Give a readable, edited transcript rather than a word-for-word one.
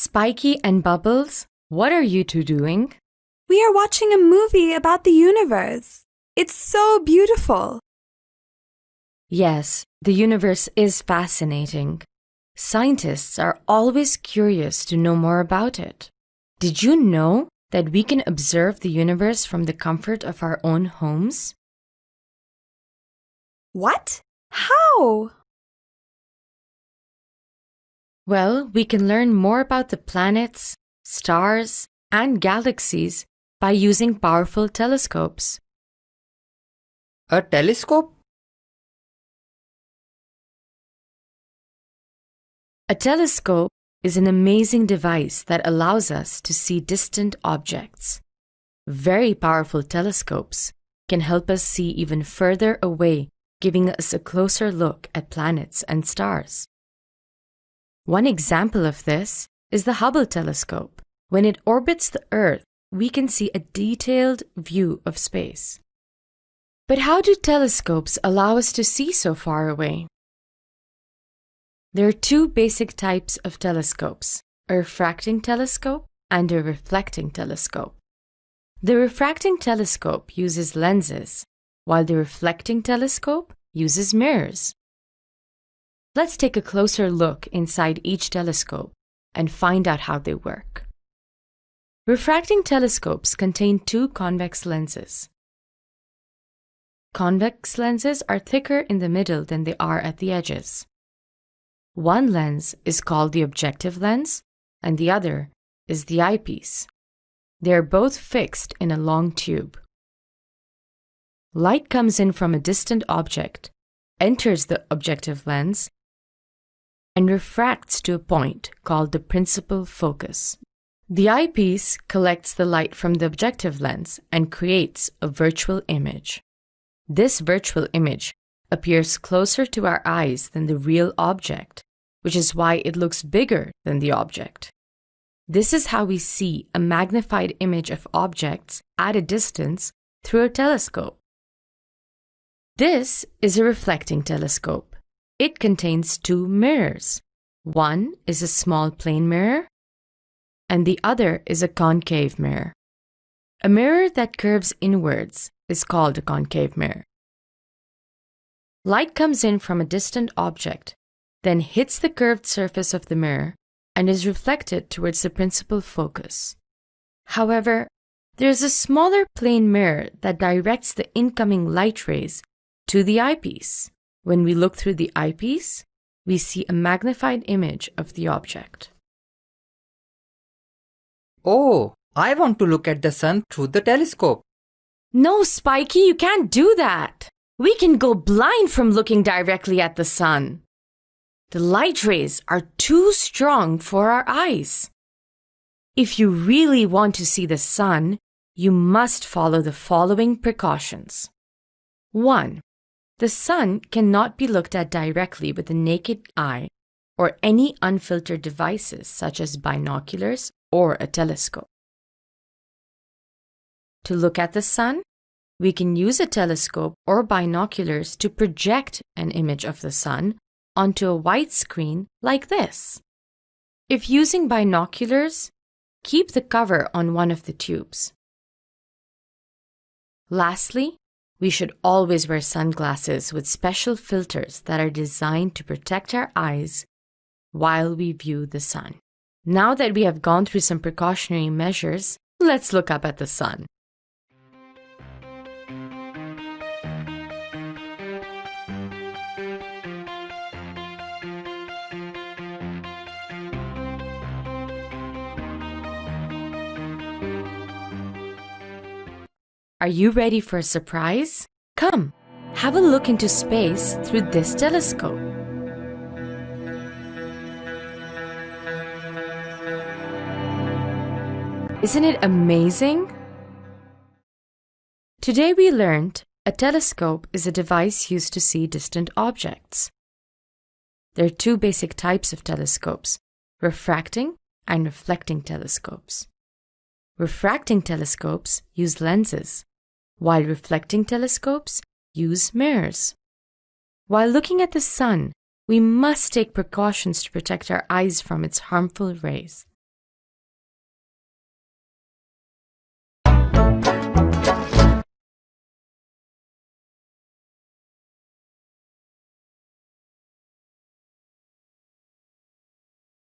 Spiky and Bubbles, what are you two doing? We are watching a movie about the universe. It's so beautiful. Yes, the universe is fascinating. Scientists are always curious to know more about it. Did you know that we can observe the universe from the comfort of our own homes? What? How? Well, we can learn more about the planets, stars, and galaxies by using powerful telescopes. A telescope? A telescope is an amazing device that allows us to see distant objects. Very powerful telescopes can help us see even further away, giving us a closer look at planets and stars. One example of this is the Hubble telescope. When it orbits the Earth, we can see a detailed view of space. But how do telescopes allow us to see so far away? There are two basic types of telescopes, a refracting telescope and a reflecting telescope. The refracting telescope uses lenses, while the reflecting telescope uses mirrors. Let's take a closer look inside each telescope and find out how they work. Refracting telescopes contain two convex lenses. Convex lenses are thicker in the middle than they are at the edges. One lens is called the objective lens, and the other is the eyepiece. They are both fixed in a long tube. Light comes in from a distant object, enters the objective lens, and refracts to a point called the principal focus. The eyepiece collects the light from the objective lens and creates a virtual image. This virtual image appears closer to our eyes than the real object, which is why it looks bigger than the object. This is how we see a magnified image of objects at a distance through a telescope. This is a reflecting telescope. It contains two mirrors. One is a small plane mirror, and the other is a concave mirror. A mirror that curves inwards is called a concave mirror. Light comes in from a distant object, then hits the curved surface of the mirror and is reflected towards the principal focus. However, there is a smaller plane mirror that directs the incoming light rays to the eyepiece. When we look through the eyepiece, we see a magnified image of the object. Oh, I want to look at the sun through the telescope. No, Spiky, you can't do that. We can go blind from looking directly at the sun. The light rays are too strong for our eyes. If you really want to see the sun, you must follow the following precautions. 1. The sun cannot be looked at directly with the naked eye or any unfiltered devices such as binoculars or a telescope. To look at the sun, we can use a telescope or binoculars to project an image of the sun onto a white screen like this. If using binoculars, keep the cover on one of the tubes. Lastly, we should always wear sunglasses with special filters that are designed to protect our eyes while we view the sun. Now that we have gone through some precautionary measures, let's look up at the sun. Are you ready for a surprise? Come, have a look into space through this telescope. Isn't it amazing? Today we learned a telescope is a device used to see distant objects. There are two basic types of telescopes, refracting and reflecting telescopes. Refracting telescopes use lenses, while reflecting telescopes use mirrors. While looking at the sun, we must take precautions to protect our eyes from its harmful rays.